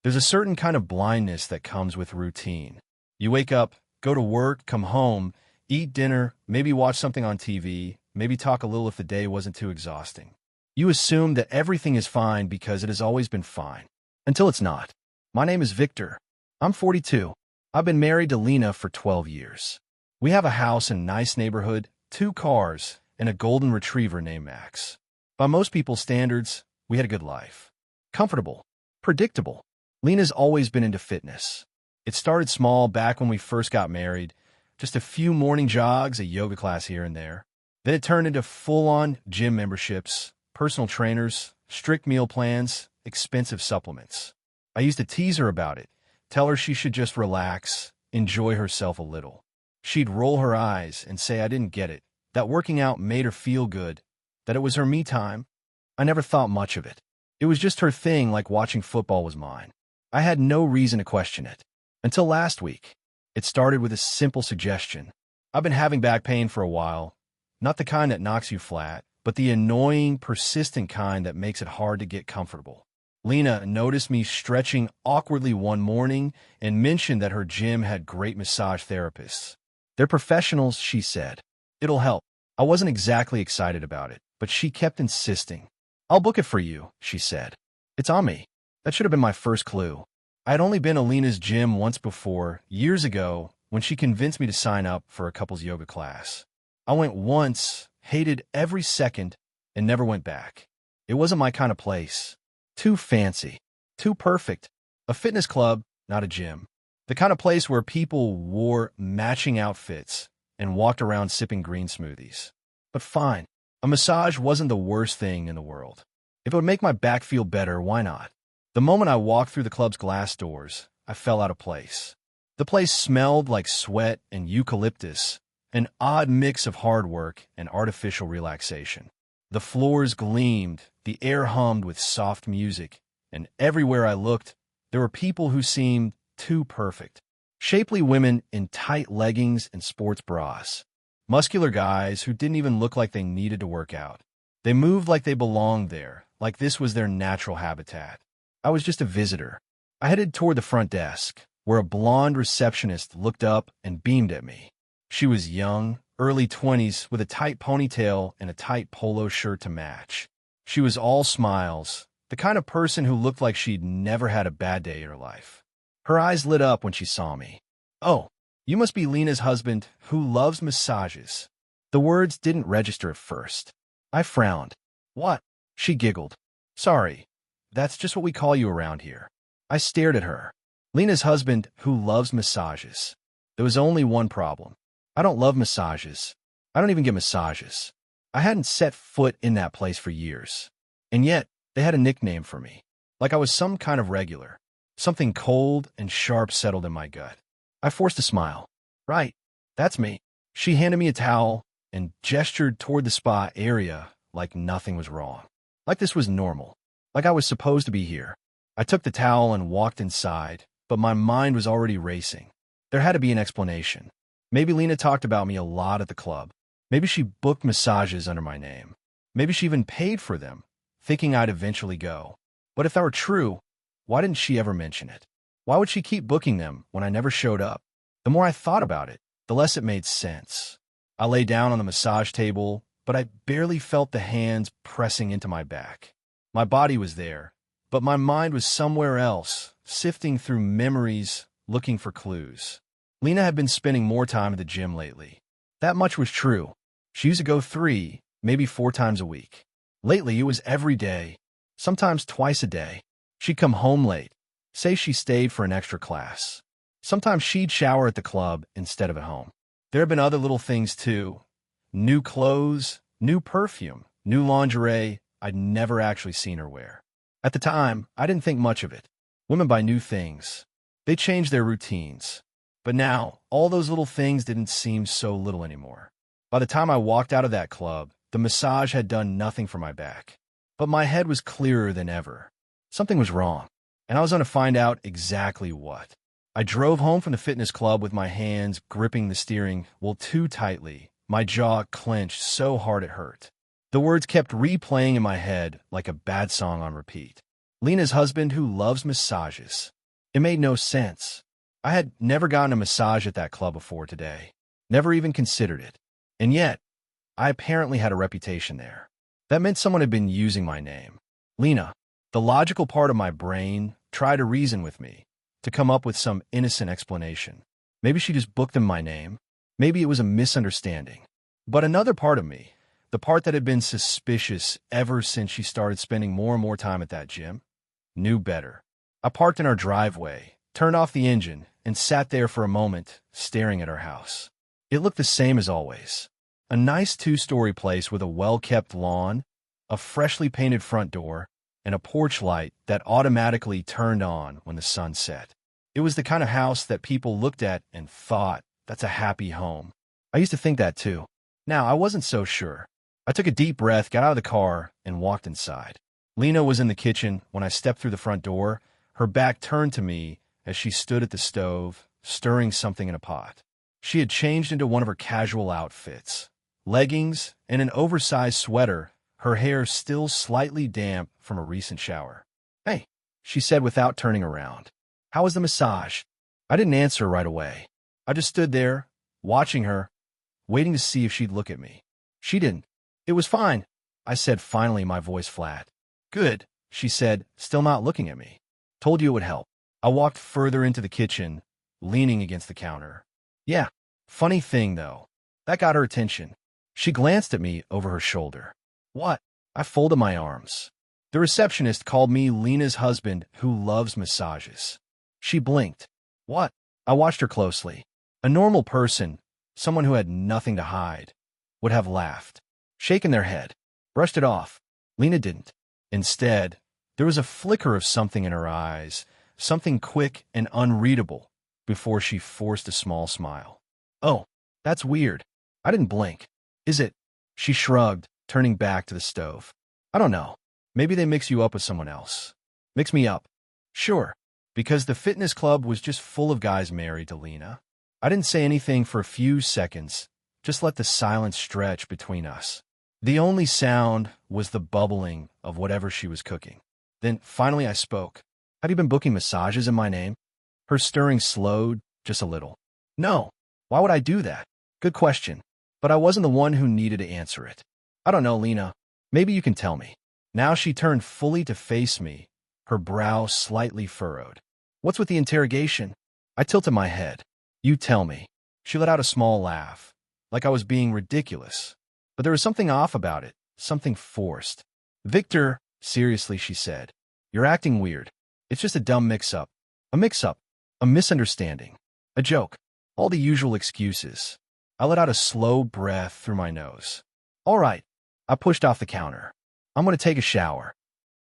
There's a certain kind of blindness that comes with routine. You wake up, go to work, come home, eat dinner, maybe watch something on TV, maybe talk a little if the day wasn't too exhausting. You assume that everything is fine because it has always been fine. Until it's not. My name is Victor. I'm 42. I've been married to Lena for 12 years. We have a house in a nice neighborhood, 2 cars, and a golden retriever named Max. By most people's standards, we had a good life. Comfortable. Predictable. Lena's always been into fitness. It started small back when we first got married, just a few morning jogs, a yoga class here and there. Then it turned into full-on gym memberships, personal trainers, strict meal plans, expensive supplements. I used to tease her about it, tell her she should just relax, enjoy herself a little. She'd roll her eyes and say I didn't get it, that working out made her feel good, that it was her me time. I never thought much of it. It was just her thing, like watching football was mine. I had no reason to question it. Until last week. It started with a simple suggestion. I've been having back pain for a while, not the kind that knocks you flat, but the annoying, persistent kind that makes it hard to get comfortable. Lena noticed me stretching awkwardly one morning and mentioned that her gym had great massage therapists. They're professionals, she said. It'll help. I wasn't exactly excited about it, but she kept insisting. I'll book it for you, she said. It's on me. That should have been my first clue. I had only been to Lena's gym once before, years ago, when she convinced me to sign up for a couples yoga class. I went once, hated every second, and never went back. It wasn't my kind of place. Too fancy. Too perfect. A fitness club, not a gym. The kind of place where people wore matching outfits and walked around sipping green smoothies. But fine. A massage wasn't the worst thing in the world. If it would make my back feel better, why not? The moment I walked through the club's glass doors, I fell out of place. The place smelled like sweat and eucalyptus, an odd mix of hard work and artificial relaxation. The floors gleamed, the air hummed with soft music, and everywhere I looked, there were people who seemed too perfect. Shapely women in tight leggings and sports bras. Muscular guys who didn't even look like they needed to work out. They moved like they belonged there, like this was their natural habitat. I was just a visitor. I headed toward the front desk, where a blonde receptionist looked up and beamed at me. She was young, early 20s, with a tight ponytail and a tight polo shirt to match. She was all smiles, the kind of person who looked like she'd never had a bad day in her life. Her eyes lit up when she saw me. Oh, you must be Lena's husband, who loves massages. The words didn't register at first. I frowned. What? She giggled. Sorry. That's just what we call you around here. I stared at her. Lena's husband, who loves massages. There was only one problem. I don't love massages. I don't even get massages. I hadn't set foot in that place for years. And yet, they had a nickname for me. Like I was some kind of regular. Something cold and sharp settled in my gut. I forced a smile. Right, that's me. She handed me a towel and gestured toward the spa area like nothing was wrong. Like this was normal. Like I was supposed to be here. I took the towel and walked inside, but my mind was already racing. There had to be an explanation. Maybe Lena talked about me a lot at the club. Maybe she booked massages under my name. Maybe she even paid for them, thinking I'd eventually go. But if that were true, why didn't she ever mention it? Why would she keep booking them when I never showed up? The more I thought about it, the less it made sense. I lay down on the massage table, but I barely felt the hands pressing into my back. My body was there, but my mind was somewhere else, sifting through memories, looking for clues. Lena had been spending more time at the gym lately. That much was true. She used to go 3, maybe 4 times a week. Lately, it was every day, sometimes twice a day. She'd come home late, say she stayed for an extra class. Sometimes she'd shower at the club instead of at home. There had been other little things too. New clothes, new perfume, new lingerie I'd never actually seen her wear. At the time, I didn't think much of it. Women buy new things. They change their routines. But now, all those little things didn't seem so little anymore. By the time I walked out of that club, the massage had done nothing for my back. But my head was clearer than ever. Something was wrong, and I was going to find out exactly what. I drove home from the fitness club with my hands gripping the steering wheel too tightly, my jaw clenched so hard it hurt. The words kept replaying in my head like a bad song on repeat. Lena's husband who loves massages. It made no sense. I had never gotten a massage at that club before today. Never even considered it. And yet, I apparently had a reputation there. That meant someone had been using my name. Lena. The logical part of my brain tried to reason with me, to come up with some innocent explanation. Maybe she just booked in my name. Maybe it was a misunderstanding. But another part of me, the part that had been suspicious ever since she started spending more and more time at that gym, knew better. I parked in our driveway, turned off the engine, and sat there for a moment, staring at our house. It looked the same as always. A nice two-story place with a well-kept lawn, a freshly painted front door, and a porch light that automatically turned on when the sun set. It was the kind of house that people looked at and thought, that's a happy home. I used to think that too. Now, I wasn't so sure. I took a deep breath, got out of the car, and walked inside. Lena was in the kitchen when I stepped through the front door, her back turned to me as she stood at the stove, stirring something in a pot. She had changed into one of her casual outfits, leggings and an oversized sweater, her hair still slightly damp from a recent shower. "Hey," she said without turning around. "How was the massage?" I didn't answer right away. I just stood there, watching her, waiting to see if she'd look at me. She didn't. "It was fine," I said finally, my voice flat. "Good," she said, still not looking at me. "Told you it would help." I walked further into the kitchen, leaning against the counter. "Yeah, funny thing, though. That got her attention." She glanced at me over her shoulder. "What?" I folded my arms. "The receptionist called me Lena's husband who loves massages." She blinked. "What?" I watched her closely. A normal person, someone who had nothing to hide, would have laughed, shaken their head, brushed it off. Lena didn't. Instead, there was a flicker of something in her eyes, something quick and unreadable, before she forced a small smile. "Oh, that's weird." I didn't blink. "Is it?" She shrugged, turning back to the stove. "I don't know. Maybe they mix you up with someone else." "Mix me up?" "Sure." Because the fitness club was just full of guys married to Lena. I didn't say anything for a few seconds, just let the silence stretch between us. The only sound was the bubbling of whatever she was cooking. Then, finally, I spoke. "Have you been booking massages in my name?" Her stirring slowed just a little. "No. Why would I do that?" "Good question. But I wasn't the one who needed to answer it." "I don't know, Lena. Maybe you can tell me." Now she turned fully to face me, her brow slightly furrowed. "What's with the interrogation?" I tilted my head. "You tell me." She let out a small laugh, like I was being ridiculous. But there was something off about it, something forced. "Victor," seriously, she said, "you're acting weird. It's just a dumb mix-up. A mix-up. A misunderstanding. A joke. All the usual excuses." I let out a slow breath through my nose. "All right." I pushed off the counter. "I'm going to take a shower."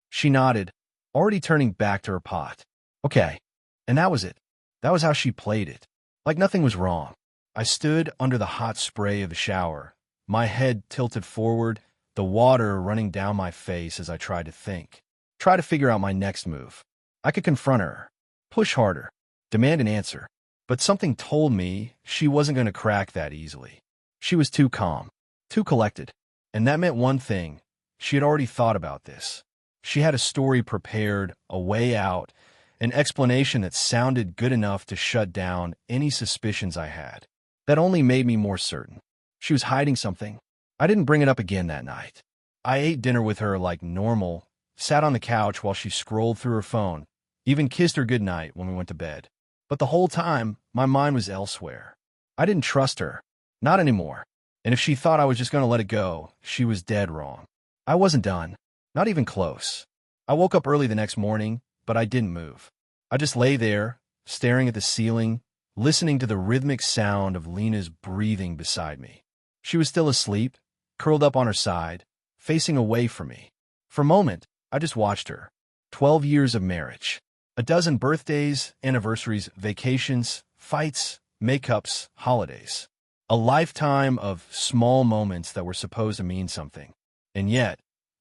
She nodded, already turning back to her pot. "Okay." And that was it. That was how she played it. Like nothing was wrong. I stood under the hot spray of the shower, my head tilted forward, the water running down my face as I tried to think. Try to figure out my next move. I could confront her, push harder, demand an answer. But something told me she wasn't going to crack that easily. She was too calm, too collected. And that meant one thing. She had already thought about this. She had a story prepared, a way out, an explanation that sounded good enough to shut down any suspicions I had. That only made me more certain. She was hiding something. I didn't bring it up again that night. I ate dinner with her like normal, sat on the couch while she scrolled through her phone, even kissed her goodnight when we went to bed. But the whole time, my mind was elsewhere. I didn't trust her. Not anymore. And if she thought I was just going to let it go, she was dead wrong. I wasn't done. Not even close. I woke up early the next morning, but I didn't move. I just lay there, staring at the ceiling, listening to the rhythmic sound of Lena's breathing beside me. She was still asleep, curled up on her side, facing away from me. For a moment, I just watched her. 12 years of marriage. A dozen birthdays, anniversaries, vacations, fights, makeups, holidays. A lifetime of small moments that were supposed to mean something. And yet,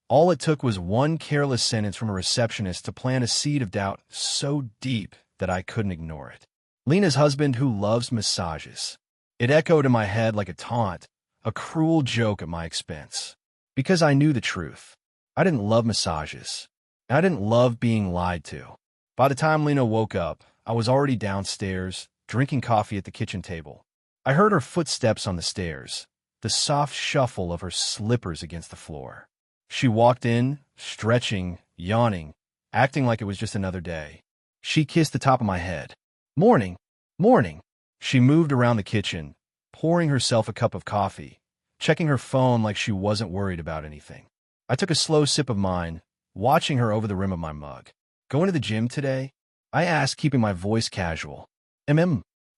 all it took was one careless sentence from a receptionist to plant a seed of doubt so deep that I couldn't ignore it. Lena's husband who loves massages. It echoed in my head like a taunt, a cruel joke at my expense. Because I knew the truth. I didn't love massages. and I didn't love being lied to. By the time Lena woke up, I was already downstairs, drinking coffee at the kitchen table. I heard her footsteps on the stairs, the soft shuffle of her slippers against the floor. She walked in, stretching, yawning, acting like it was just another day. She kissed the top of my head. "Morning, morning." She moved around the kitchen, pouring herself a cup of coffee, checking her phone like she wasn't worried about anything. I took a slow sip of mine, watching her over the rim of my mug. "Going to the gym today?" I asked, keeping my voice casual.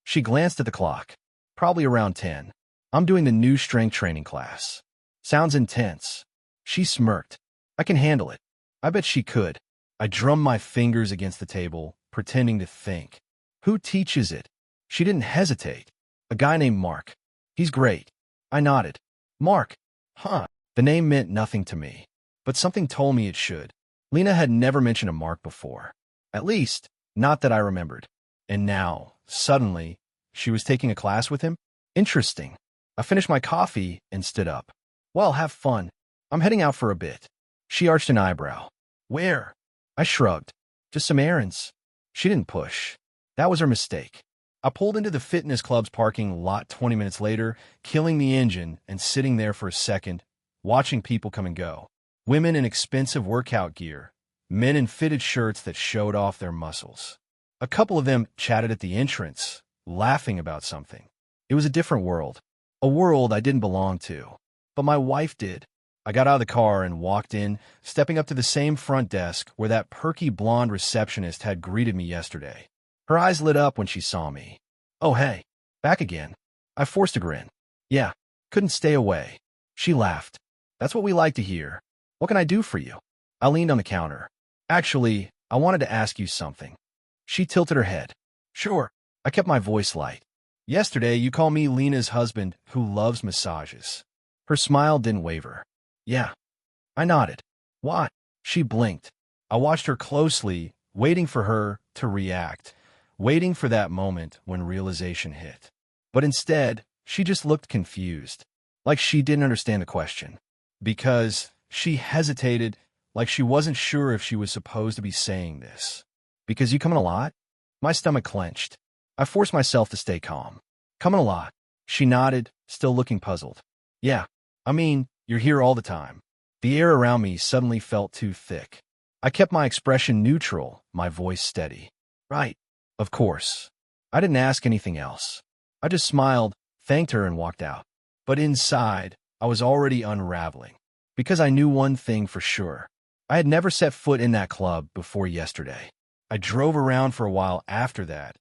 She glanced at the clock. "Probably around 10. I'm doing the new strength training class." "Sounds intense." She smirked. "I can handle it." I bet she could. I drummed my fingers against the table, pretending to think. "Who teaches it?" She didn't hesitate. "A guy named Mark. He's great." I nodded. "Mark? Huh." The name meant nothing to me, but something told me it should. Lena had never mentioned a Mark before. At least, not that I remembered. And now, suddenly, she was taking a class with him? Interesting. I finished my coffee and stood up. "Well, have fun. I'm heading out for a bit." She arched an eyebrow. "Where?" I shrugged. "Just some errands." She didn't push. That was her mistake. I pulled into the fitness club's parking lot 20 minutes later, killing the engine and sitting there for a second, watching people come and go. Women in expensive workout gear, men in fitted shirts that showed off their muscles. A couple of them chatted at the entrance, laughing about something. It was a different world, a world I didn't belong to. But my wife did. I got out of the car and walked in, stepping up to the same front desk where that perky blonde receptionist had greeted me yesterday. Her eyes lit up when she saw me. "Oh, hey, back again." I forced a grin. "Yeah, couldn't stay away." She laughed. "That's what we like to hear. What can I do for you?" I leaned on the counter. "Actually, I wanted to ask you something." She tilted her head. "Sure." I kept my voice light. "Yesterday, you called me Lena's husband who loves massages." Her smile didn't waver. "Yeah." I nodded. "Why?" She blinked. I watched her closely, waiting for her to react, waiting for that moment when realization hit. But instead, she just looked confused, like she didn't understand the question. Because she hesitated, like she wasn't sure if she was supposed to be saying this. "Because you come in a lot?" My stomach clenched. I forced myself to stay calm. "Come in a lot." She nodded, still looking puzzled. "Yeah, I mean, you're here all the time." The air around me suddenly felt too thick. I kept my expression neutral, my voice steady. "Right. Of course." I didn't ask anything else. I just smiled, thanked her, and walked out. But inside, I was already unraveling. Because I knew one thing for sure. I had never set foot in that club before yesterday. I drove around for a while after that,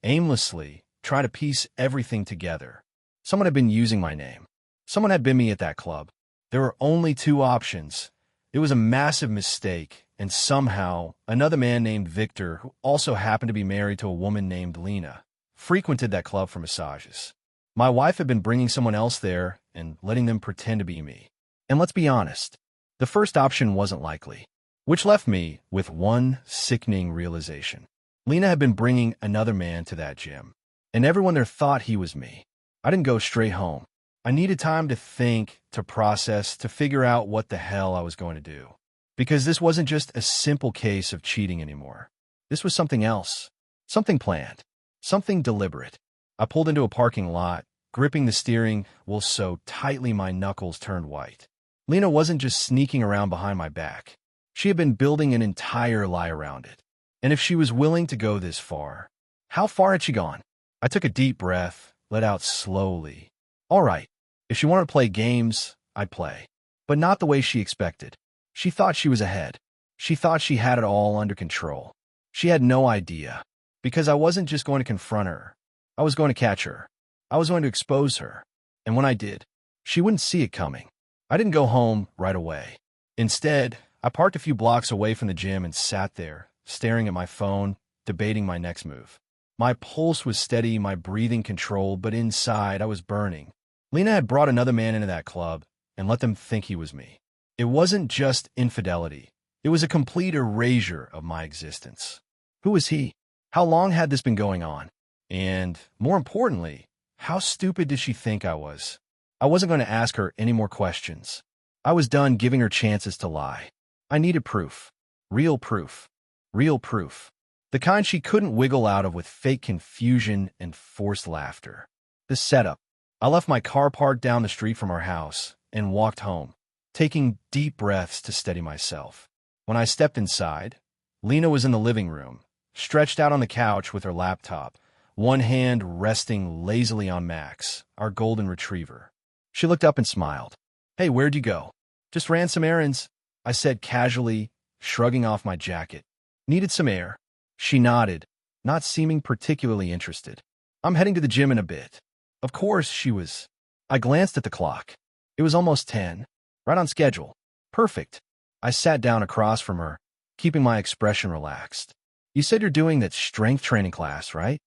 aimlessly, trying to piece everything together. Someone had been using my name. Someone had been me at that club. There were only two options. It was a massive mistake, and somehow, another man named Victor, who also happened to be married to a woman named Lena, frequented that club for massages. My wife had been bringing someone else there and letting them pretend to be me. And let's be honest, the first option wasn't likely, which left me with one sickening realization. Lena had been bringing another man to that gym, and everyone there thought he was me. I didn't go straight home. I needed time to think, to process, to figure out what the hell I was going to do. Because this wasn't just a simple case of cheating anymore. This was something else. Something planned. Something deliberate. I pulled into a parking lot, gripping the steering wheel so tightly my knuckles turned white. Lena wasn't just sneaking around behind my back. She had been building an entire lie around it. And if she was willing to go this far, how far had she gone? I took a deep breath, let out slowly. All right. If she wanted to play games, I'd play. But not the way she expected. She thought she was ahead. She thought she had it all under control. She had no idea. Because I wasn't just going to confront her. I was going to catch her. I was going to expose her. And when I did, she wouldn't see it coming. I didn't go home right away. Instead, I parked a few blocks away from the gym and sat there, staring at my phone, debating my next move. My pulse was steady, my breathing controlled, but inside I was burning. Lena had brought another man into that club and let them think he was me. It wasn't just infidelity. It was a complete erasure of my existence. Who was he? How long had this been going on? And, more importantly, how stupid did she think I was? I wasn't going to ask her any more questions. I was done giving her chances to lie. I needed proof. Real proof. Real proof. The kind she couldn't wiggle out of with fake confusion and forced laughter. The setup. I left my car parked down the street from our house and walked home, taking deep breaths to steady myself. When I stepped inside, Lena was in the living room, stretched out on the couch with her laptop, one hand resting lazily on Max, our golden retriever. She looked up and smiled. "Hey, where'd you go?" "Just ran some errands," I said casually, shrugging off my jacket. "Needed some air." She nodded, not seeming particularly interested. "I'm heading to the gym in a bit." Of course she was. I glanced at the clock. It was almost 10. Right on schedule. Perfect. I sat down across from her, keeping my expression relaxed. "You said you're doing that strength training class, right?"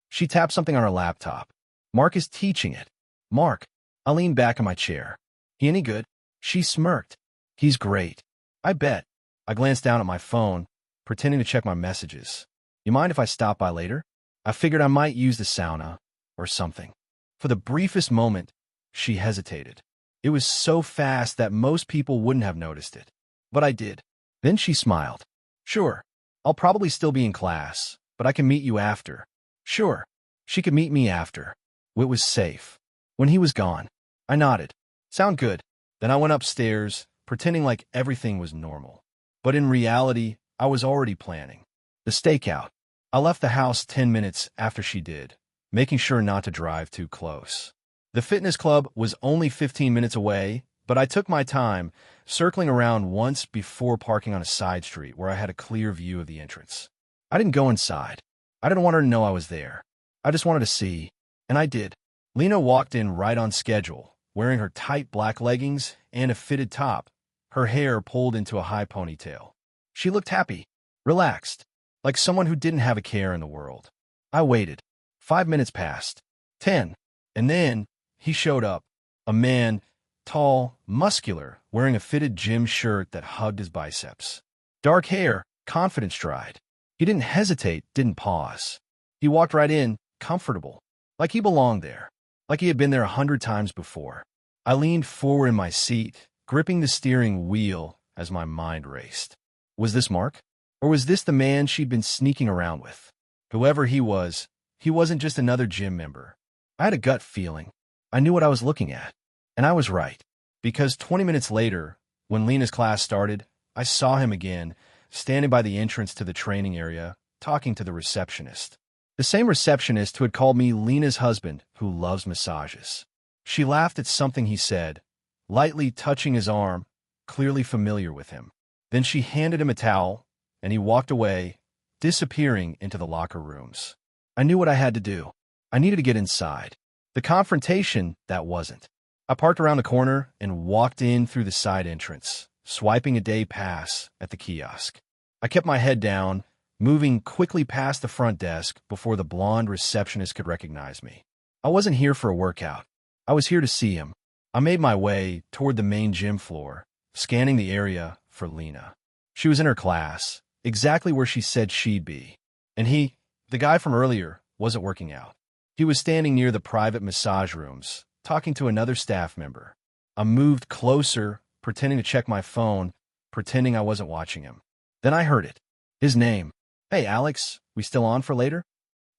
She tapped something on her laptop. "Mark is teaching it." "Mark." I leaned back in my chair. "He any good?" She smirked. "He's great." "I bet." I glanced down at my phone, pretending to check my messages. "You mind if I stop by later?" I figured I might use the sauna or something. For the briefest moment, she hesitated. It was so fast that most people wouldn't have noticed it. But I did. Then she smiled. "Sure. I'll probably still be in class, but I can meet you after." Sure. She could meet me after. It was safe. When he was gone, I nodded. "Sound good." Then I went upstairs, pretending like everything was normal. But in reality, I was already planning. The stakeout. I left the house 10 minutes after she did, making sure not to drive too close. The fitness club was only 15 minutes away, but I took my time, circling around once before parking on a side street where I had a clear view of the entrance. I didn't go inside. I didn't want her to know I was there. I just wanted to see, and I did. Lena walked in right on schedule, wearing her tight black leggings and a fitted top, her hair pulled into a high ponytail. She looked happy, relaxed, like someone who didn't have a care in the world. I waited. 5 minutes passed. 10. And then he showed up. A man, tall, muscular, wearing a fitted gym shirt that hugged his biceps. Dark hair, confident stride. He didn't hesitate, didn't pause. He walked right in, comfortable, like he belonged there, like he had been there 100 times before. I leaned forward in my seat, gripping the steering wheel as my mind raced. Was this Mark? Or was this the man she'd been sneaking around with? Whoever he wasn't just another gym member. I had a gut feeling. I knew what I was looking at. And I was right. Because 20 minutes later, when Lena's class started, I saw him again, standing by the entrance to the training area, talking to the receptionist. The same receptionist who had called me Lena's husband, who loves massages. She laughed at something he said, lightly touching his arm, clearly familiar with him. Then she handed him a towel, and he walked away, disappearing into the locker rooms. I knew what I had to do. I needed to get inside. The confrontation, that wasn't. I parked around the corner and walked in through the side entrance, swiping a day pass at the kiosk. I kept my head down, moving quickly past the front desk before the blonde receptionist could recognize me. I wasn't here for a workout. I was here to see him. I made my way toward the main gym floor, scanning the area for Lena. She was in her class, exactly where she said she'd be. And he, the guy from earlier, wasn't working out. He was standing near the private massage rooms, talking to another staff member. I moved closer, pretending to check my phone, pretending I wasn't watching him. Then I heard it. His name. "Hey, Alex, we still on for later?"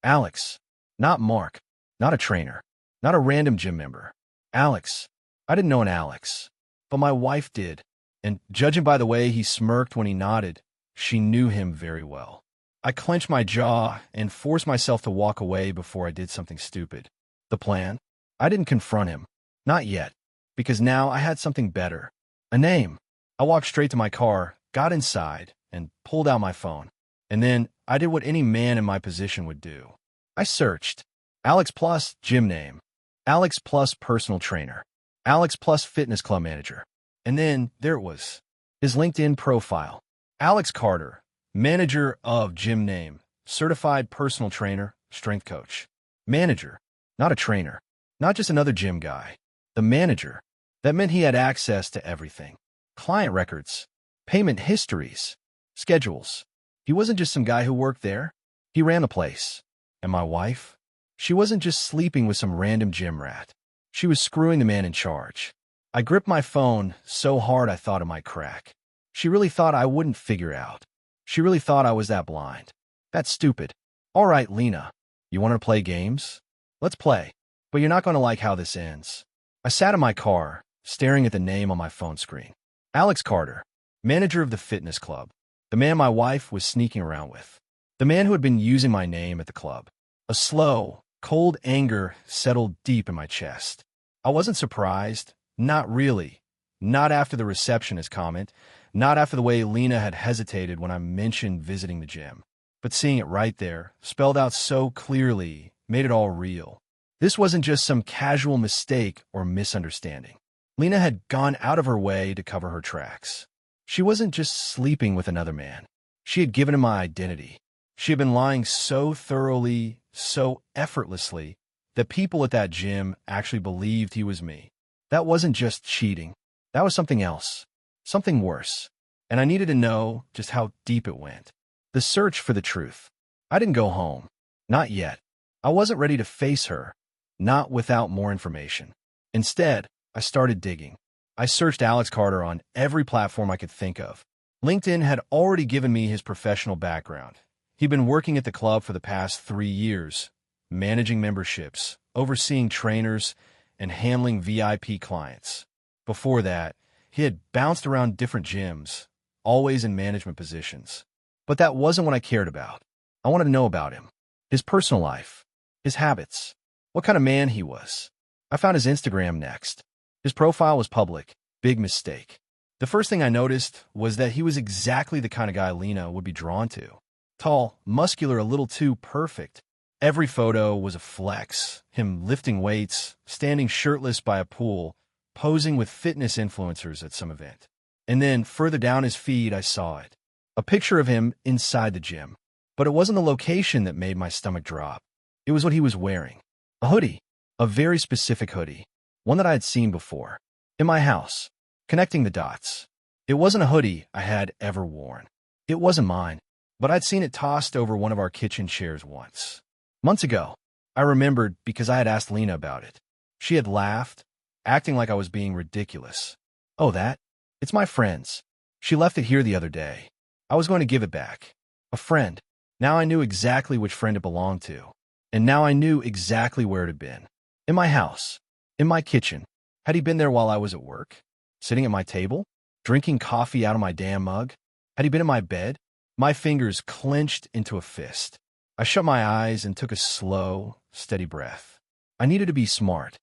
Alex. Not Mark. Not a trainer. Not a random gym member. Alex. I didn't know an Alex. But my wife did. And judging by the way he smirked when he nodded, she knew him very well. I clenched my jaw and forced myself to walk away before I did something stupid. The plan? I didn't confront him. Not yet. Because now I had something better. A name. I walked straight to my car, got inside, and pulled out my phone. And then I did what any man in my position would do. I searched. Alex Plus gym name. Alex Plus personal trainer. Alex Plus fitness club manager. And then there it was. His LinkedIn profile. Alex Carter, manager of gym name, certified personal trainer, strength coach. Manager, not a trainer. Not just another gym guy. The manager. That meant he had access to everything. Client records, payment histories, schedules. He wasn't just some guy who worked there. He ran the place. And my wife? She wasn't just sleeping with some random gym rat. She was screwing the man in charge. I gripped my phone so hard I thought it might crack. She really thought I wouldn't figure out. She really thought I was that blind. That's stupid. All right, Lena. You want to play games? Let's play. But you're not going to like how this ends. I sat in my car, staring at the name on my phone screen. Alex Carter, manager of the fitness club. The man my wife was sneaking around with. The man who had been using my name at the club. A slow, cold anger settled deep in my chest. I wasn't surprised. Not really. Not after the receptionist comment. Not after the way Lena had hesitated when I mentioned visiting the gym. But seeing it right there, spelled out so clearly, made it all real. This wasn't just some casual mistake or misunderstanding. Lena had gone out of her way to cover her tracks. She wasn't just sleeping with another man. She had given him my identity. She had been lying so thoroughly, so effortlessly, that people at that gym actually believed he was me. That wasn't just cheating. That was something else. Something worse. And I needed to know just how deep it went. The search for the truth. I didn't go home. Not yet. I wasn't ready to face her. Not without more information. Instead, I started digging. I searched Alex Carter on every platform I could think of. LinkedIn had already given me his professional background. He'd been working at the club for the past 3 years, managing memberships, overseeing trainers, and handling VIP clients. Before that, he had bounced around different gyms, always in management positions. But that wasn't what I cared about. I wanted to know about him, his personal life, his habits, what kind of man he was. I found his Instagram next. His profile was public. Big mistake. The first thing I noticed was that he was exactly the kind of guy Lena would be drawn to. Tall, muscular, a little too perfect. Every photo was a flex. Him lifting weights, standing shirtless by a pool, posing with fitness influencers at some event. And then, further down his feed, I saw it. A picture of him inside the gym. But it wasn't the location that made my stomach drop. It was what he was wearing. A hoodie. A very specific hoodie. One that I had seen before. In my house. Connecting the dots. It wasn't a hoodie I had ever worn. It wasn't mine. But I'd seen it tossed over one of our kitchen chairs once. Months ago. I remembered because I had asked Lena about it. She had laughed, acting like I was being ridiculous. Oh, that? It's my friend's. She left it here the other day. I was going to give it back. A friend. Now I knew exactly which friend it belonged to. And now I knew exactly where it had been. In my house. In my kitchen. Had he been there while I was at work? Sitting at my table? Drinking coffee out of my damn mug? Had he been in my bed? My fingers clenched into a fist. I shut my eyes and took a slow, steady breath. I needed to be smart.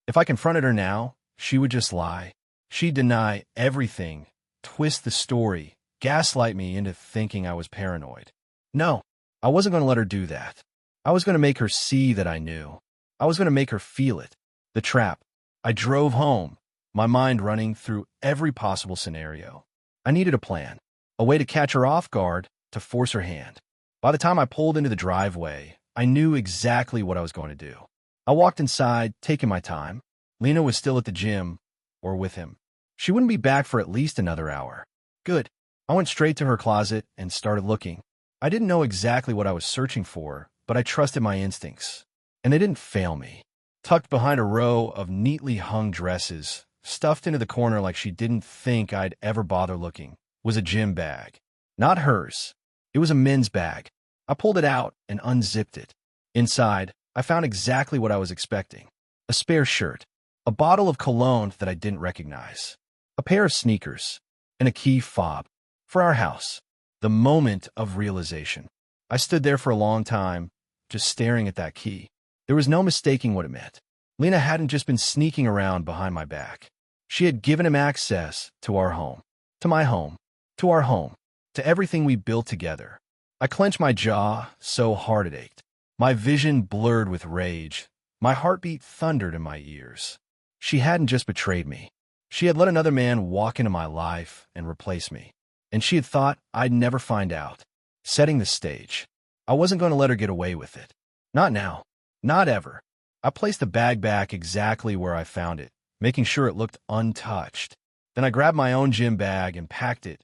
If I confronted her now, she would just lie. She'd deny everything, twist the story, gaslight me into thinking I was paranoid. No, I wasn't going to let her do that. I was going to make her see that I knew. I was going to make her feel it. The trap. I drove home, my mind running through every possible scenario. I needed a plan, a way to catch her off guard, to force her hand. By the time I pulled into the driveway, I knew exactly what I was going to do. I walked inside, taking my time. Lena was still at the gym, or with him. She wouldn't be back for at least another hour. Good. I went straight to her closet and started looking. I didn't know exactly what I was searching for, but I trusted my instincts. And they didn't fail me. Tucked behind a row of neatly hung dresses, stuffed into the corner like she didn't think I'd ever bother looking, was a gym bag. Not hers. It was a men's bag. I pulled it out and unzipped it. Inside, I found exactly what I was expecting. A spare shirt, a bottle of cologne that I didn't recognize, a pair of sneakers, and a key fob. For our house. The moment of realization. I stood there for a long time, just staring at that key. There was no mistaking what it meant. Lena hadn't just been sneaking around behind my back. She had given him access to our home. To my home. To our home. To everything we built together. I clenched my jaw so hard it ached. My vision blurred with rage. My heartbeat thundered in my ears. She hadn't just betrayed me. She had let another man walk into my life and replace me. And she had thought I'd never find out. Setting the stage. I wasn't going to let her get away with it. Not now. Not ever. I placed the bag back exactly where I found it, making sure it looked untouched. Then I grabbed my own gym bag and packed it.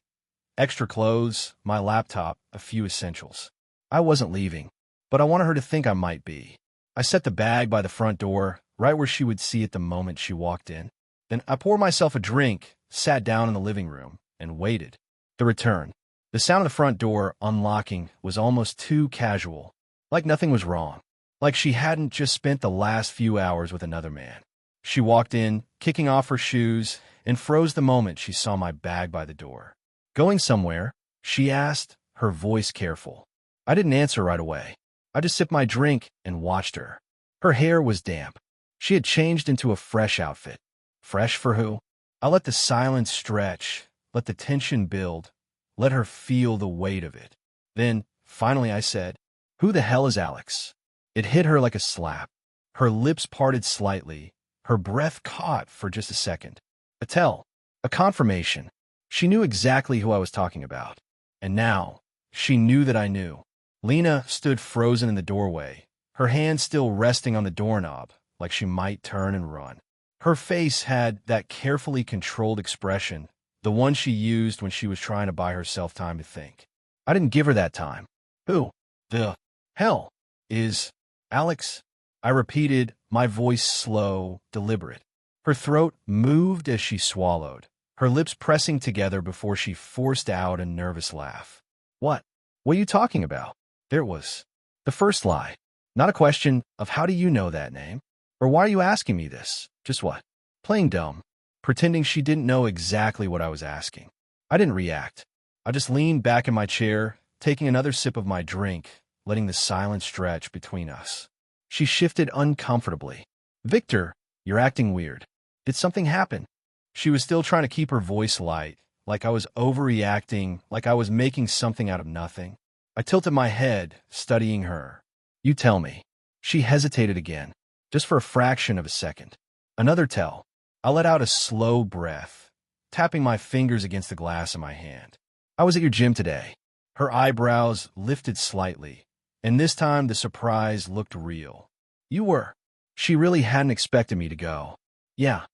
Extra clothes, my laptop, a few essentials. I wasn't leaving, but I wanted her to think I might be. I set the bag by the front door, right where she would see it the moment she walked in. Then I poured myself a drink, sat down in the living room, and waited. The return. The sound of the front door unlocking was almost too casual, like nothing was wrong, like she hadn't just spent the last few hours with another man. She walked in, kicking off her shoes, and froze the moment she saw my bag by the door. "Going somewhere?" she asked, her voice careful. I didn't answer right away. I just sipped my drink and watched her. Her hair was damp. She had changed into a fresh outfit. Fresh for who? I let the silence stretch, let the tension build, let her feel the weight of it. Then, finally I said, "Who the hell is Alex?" It hit her like a slap. Her lips parted slightly, her breath caught for just a second. A tell, a confirmation. She knew exactly who I was talking about. And now, she knew that I knew. Lena stood frozen in the doorway, her hand still resting on the doorknob, like she might turn and run. Her face had that carefully controlled expression, the one she used when she was trying to buy herself time to think. I didn't give her that time. "Who the hell is Alex?" I repeated, my voice slow, deliberate. Her throat moved as she swallowed, her lips pressing together before she forced out a nervous laugh. What are you talking about?" There it was. The first lie. Not a question of how do you know that name? Or why are you asking me this? Just what? Playing dumb. Pretending she didn't know exactly what I was asking. I didn't react. I just leaned back in my chair, taking another sip of my drink, letting the silence stretch between us. She shifted uncomfortably. "Victor, you're acting weird. Did something happen?" She was still trying to keep her voice light, like I was overreacting, like I was making something out of nothing. I tilted my head, studying her. "You tell me." She hesitated again, just for a fraction of a second. Another tell. I let out a slow breath, tapping my fingers against the glass in my hand. "I was at your gym today." Her eyebrows lifted slightly, and this time the surprise looked real. "You were?" She really hadn't expected me to go. "Yeah."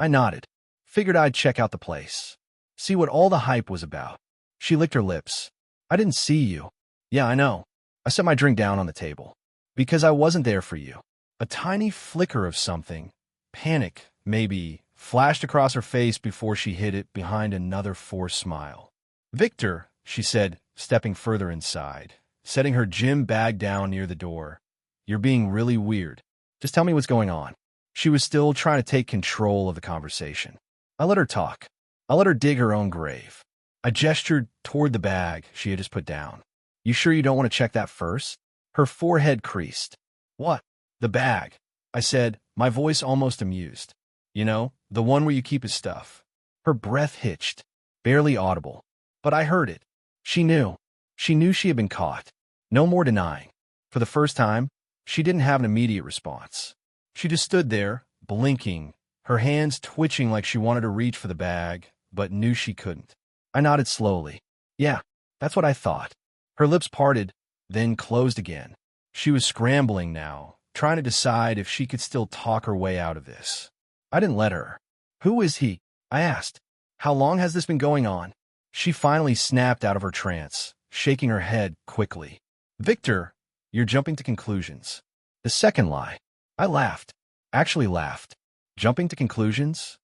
I nodded. Figured I'd check out the place. See what all the hype was about. She licked her lips. "I didn't see you." "Yeah, I know." I set my drink down on the table. "Because I wasn't there for you." A tiny flicker of something, panic, maybe, flashed across her face before she hid it behind another forced smile. "Victor," she said, stepping further inside, setting her gym bag down near the door. "You're being really weird. Just tell me what's going on." She was still trying to take control of the conversation. I let her talk. I let her dig her own grave. I gestured toward the bag she had just put down. "You sure you don't want to check that first?" Her forehead creased. "What?" "The bag," I said, my voice almost amused. "You know, the one where you keep his stuff." Her breath hitched, barely audible. But I heard it. She knew. She knew she had been caught. No more denying. For the first time, she didn't have an immediate response. She just stood there, blinking, her hands twitching like she wanted to reach for the bag, but knew she couldn't. I nodded slowly. "Yeah, that's what I thought." Her lips parted, then closed again. She was scrambling now, trying to decide if she could still talk her way out of this. I didn't let her. "Who is he?" I asked. "How long has this been going on?" She finally snapped out of her trance, shaking her head quickly. "Victor, you're jumping to conclusions." The second lie. I laughed. Actually laughed. "Jumping to conclusions?"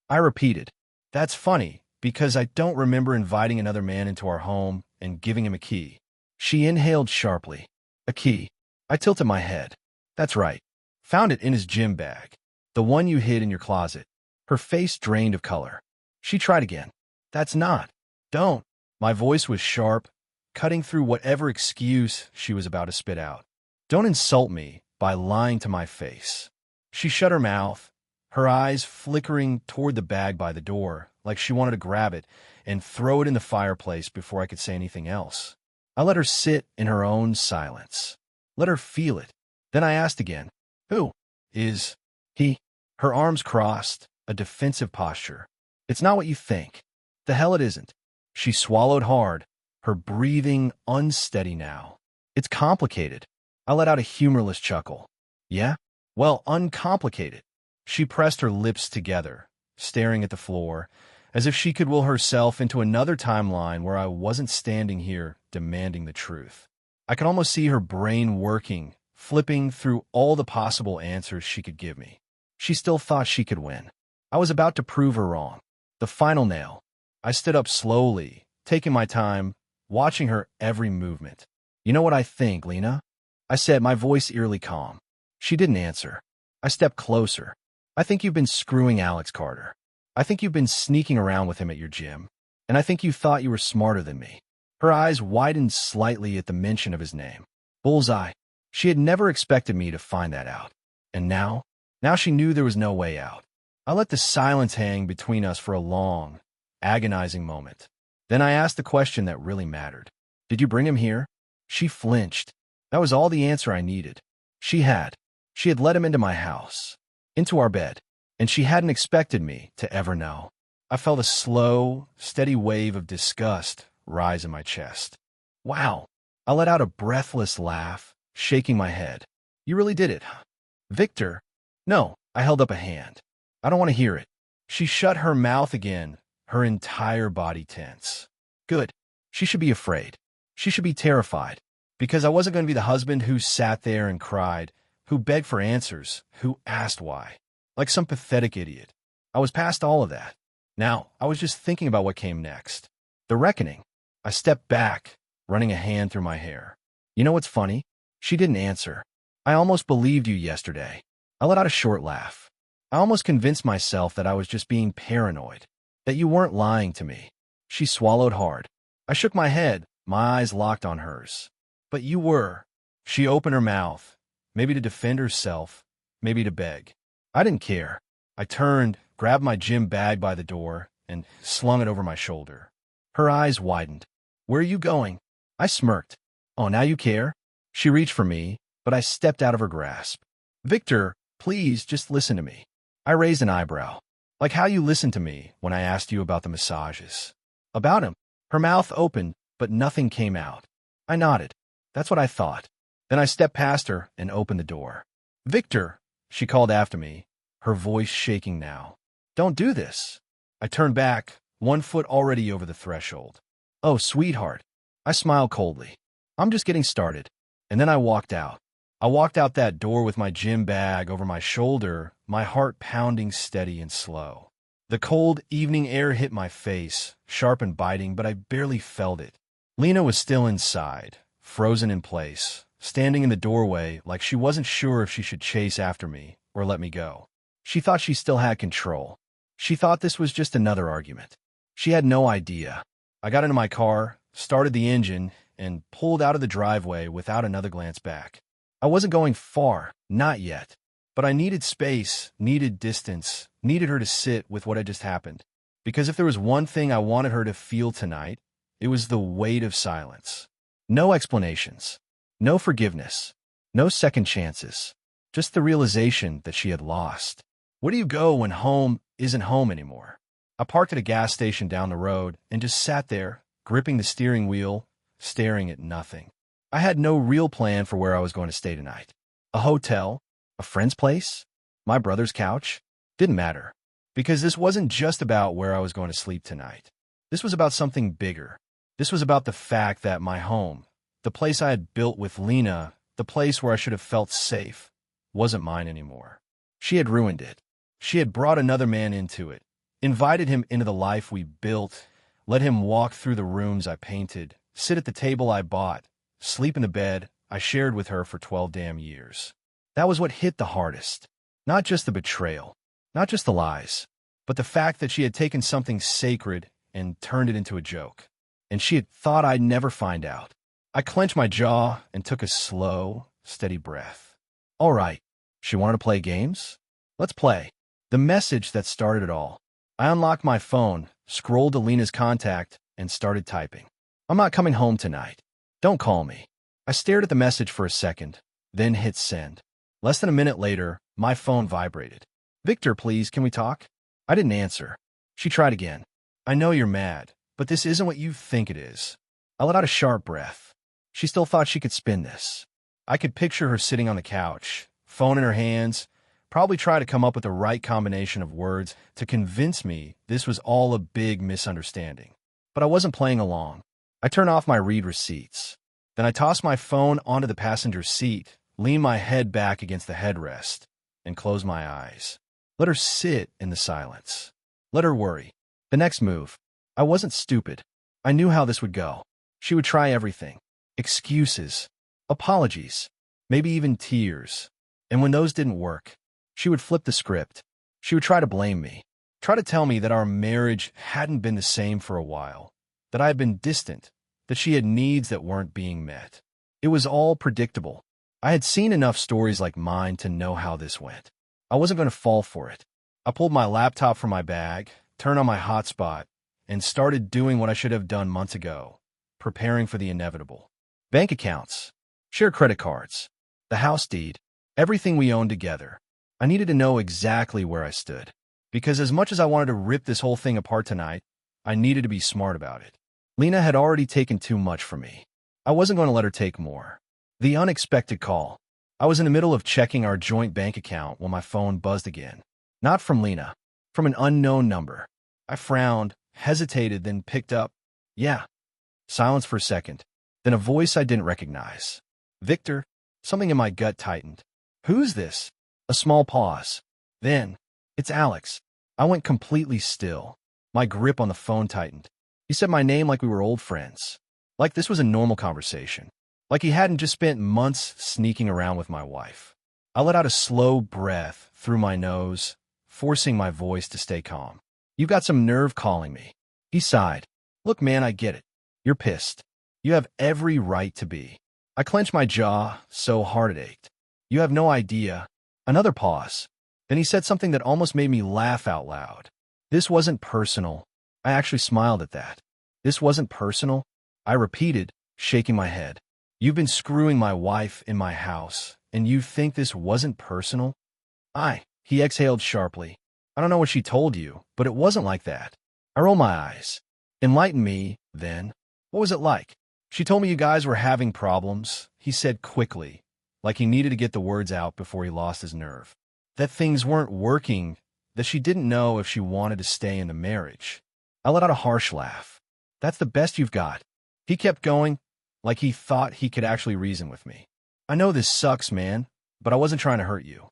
I repeated. "That's funny, because I don't remember inviting another man into our home and giving him a key." She inhaled sharply. "A key." I tilted my head. "That's right. Found it in his gym bag. The one you hid in your closet." Her face drained of color. She tried again. "That's not." "Don't." My voice was sharp, cutting through whatever excuse she was about to spit out. "Don't insult me by lying to my face." She shut her mouth, her eyes flickering toward the bag by the door, like she wanted to grab it and throw it in the fireplace before I could say anything else. I let her sit in her own silence. Let her feel it. Then I asked again, "Who is he?" Her arms crossed, a defensive posture. "It's not what you think." "The hell it isn't." She swallowed hard, her breathing unsteady now. "It's complicated." I let out a humorless chuckle. "Yeah? Well, uncomplicated." She pressed her lips together, staring at the floor, as if she could will herself into another timeline where I wasn't standing here demanding the truth. I could almost see her brain working, flipping through all the possible answers she could give me. She still thought she could win. I was about to prove her wrong. The final nail. I stood up slowly, taking my time, watching her every movement. You know what I think, Lena? I said, my voice eerily calm. She didn't answer. I stepped closer. I think you've been screwing Alex Carter. I think you've been sneaking around with him at your gym. And I think you thought you were smarter than me. Her eyes widened slightly at the mention of his name. Bullseye. She had never expected me to find that out. And now she knew there was no way out. I let the silence hang between us for a long, agonizing moment. Then I asked the question that really mattered. Did you bring him here? She flinched. That was all the answer I needed. She had let him into my house, into our bed, and she hadn't expected me to ever know. I felt a slow, steady wave of disgust rise in my chest. Wow. I let out a breathless laugh, shaking my head. You really did it, huh? Victor? No, I held up a hand. I don't want to hear it. She shut her mouth again, her entire body tense. Good. She should be afraid. She should be terrified. Because I wasn't going to be the husband who sat there and cried, who begged for answers, who asked why. Like some pathetic idiot. I was past all of that. Now, I was just thinking about what came next. The reckoning. I stepped back, running a hand through my hair. You know what's funny? She didn't answer. I almost believed you yesterday. I let out a short laugh. I almost convinced myself that I was just being paranoid, that you weren't lying to me. She swallowed hard. I shook my head, my eyes locked on hers. But you were. She opened her mouth, maybe to defend herself, maybe to beg. I didn't care. I turned, grabbed my gym bag by the door, and slung it over my shoulder. Her eyes widened. Where are you going? I smirked. Oh, now you care? She reached for me, but I stepped out of her grasp. Victor, please just listen to me. I raised an eyebrow. Like how you listened to me when I asked you about the massages. About him. Her mouth opened, but nothing came out. I nodded. That's what I thought. Then I stepped past her and opened the door. Victor, she called after me, her voice shaking now. Don't do this. I turned back, one foot already over the threshold. Oh, sweetheart. I smiled coldly. I'm just getting started. And then I walked out. I walked out that door with my gym bag over my shoulder, my heart pounding steady and slow. The cold evening air hit my face, sharp and biting, but I barely felt it. Lena was still inside, frozen in place, standing in the doorway like she wasn't sure if she should chase after me or let me go. She thought she still had control. She thought this was just another argument. She had no idea. I got into my car, started the engine, and pulled out of the driveway without another glance back. I wasn't going far, not yet. But I needed space, needed distance, needed her to sit with what had just happened. Because if there was one thing I wanted her to feel tonight, it was the weight of silence. No explanations, no forgiveness, no second chances, just the realization that she had lost. Where do you go when home isn't home anymore? I parked at a gas station down the road and just sat there, gripping the steering wheel, staring at nothing. I had no real plan for where I was going to stay tonight. A hotel? A friend's place? My brother's couch? Didn't matter. Because this wasn't just about where I was going to sleep tonight. This was about something bigger. This was about the fact that my home, the place I had built with Lena, the place where I should have felt safe, wasn't mine anymore. She had ruined it. She had brought another man into it, invited him into the life we built, let him walk through the rooms I painted, sit at the table I bought, sleep in the bed I shared with her for 12 damn years. That was what hit the hardest. Not just the betrayal, not just the lies, but the fact that she had taken something sacred and turned it into a joke. And she had thought I'd never find out. I clenched my jaw and took a slow, steady breath. All right, she wanted to play games? Let's play. The message that started it all. I unlocked my phone, scrolled to Lena's contact, and started typing. I'm not coming home tonight. Don't call me. I stared at the message for a second, then hit send. Less than a minute later, my phone vibrated. Victor, please, can we talk? I didn't answer. She tried again. I know you're mad, but this isn't what you think it is. I let out a sharp breath. She still thought she could spin this. I could picture her sitting on the couch, phone in her hands, probably try to come up with the right combination of words to convince me this was all a big misunderstanding. But I wasn't playing along. I turned off my read receipts. Then I tossed my phone onto the passenger seat, leaned my head back against the headrest, and closed my eyes. Let her sit in the silence. Let her worry. The next move. I wasn't stupid. I knew how this would go. She would try everything. Excuses, apologies, maybe even tears. And when those didn't work, she would flip the script. She would try to blame me, try to tell me that our marriage hadn't been the same for a while, that I had been distant, that she had needs that weren't being met. It was all predictable. I had seen enough stories like mine to know how this went. I wasn't going to fall for it. I pulled my laptop from my bag, turned on my hotspot, and started doing what I should have done months ago, preparing for the inevitable. Bank accounts, shared credit cards, the house deed, everything we owned together. I needed to know exactly where I stood, because as much as I wanted to rip this whole thing apart tonight, I needed to be smart about it. Lena had already taken too much from me. I wasn't going to let her take more. The unexpected call. I was in the middle of checking our joint bank account when my phone buzzed again. Not from Lena, from an unknown number. I frowned, hesitated, then picked up. Yeah. Silence for a second. Then a voice I didn't recognize. Victor. Something in my gut tightened. Who's this? A small pause. Then, it's Alex. I went completely still. My grip on the phone tightened. He said my name like we were old friends. Like this was a normal conversation. Like he hadn't just spent months sneaking around with my wife. I let out a slow breath through my nose, forcing my voice to stay calm. You've got some nerve calling me. He sighed. Look, man, I get it. You're pissed. You have every right to be. I clenched my jaw so hard it ached. You have no idea. Another pause. Then he said something that almost made me laugh out loud. This wasn't personal. I actually smiled at that. This wasn't personal. I repeated, shaking my head. You've been screwing my wife in my house, and you think this wasn't personal? He exhaled sharply. I don't know what she told you, but it wasn't like that. I rolled my eyes. Enlighten me, then. What was it like? She told me you guys were having problems, he said quickly, like he needed to get the words out before he lost his nerve. That things weren't working, that she didn't know if she wanted to stay in the marriage. I let out a harsh laugh. That's the best you've got. He kept going, like he thought he could actually reason with me. I know this sucks, man, but I wasn't trying to hurt you.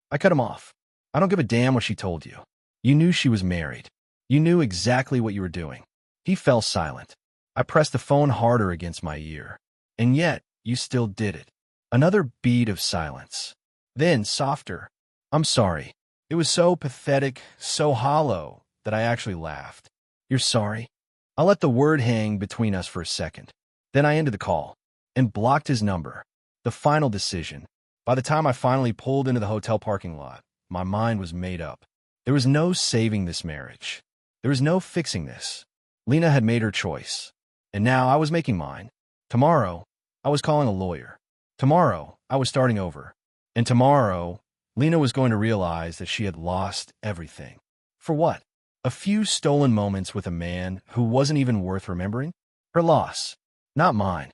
I cut him off. I don't give a damn what she told you. You knew she was married. You knew exactly what you were doing. He fell silent. I pressed the phone harder against my ear. And yet, you still did it. Another beat of silence. Then, softer. I'm sorry. It was so pathetic, so hollow, that I actually laughed. You're sorry? I let the word hang between us for a second. Then I ended the call and blocked his number. The final decision. By the time I finally pulled into the hotel parking lot, my mind was made up. There was no saving this marriage. There was no fixing this. Lena had made her choice. And now I was making mine. Tomorrow, I was calling a lawyer. Tomorrow, I was starting over. And tomorrow, Lena was going to realize that she had lost everything. For what? A few stolen moments with a man who wasn't even worth remembering? Her loss, not mine.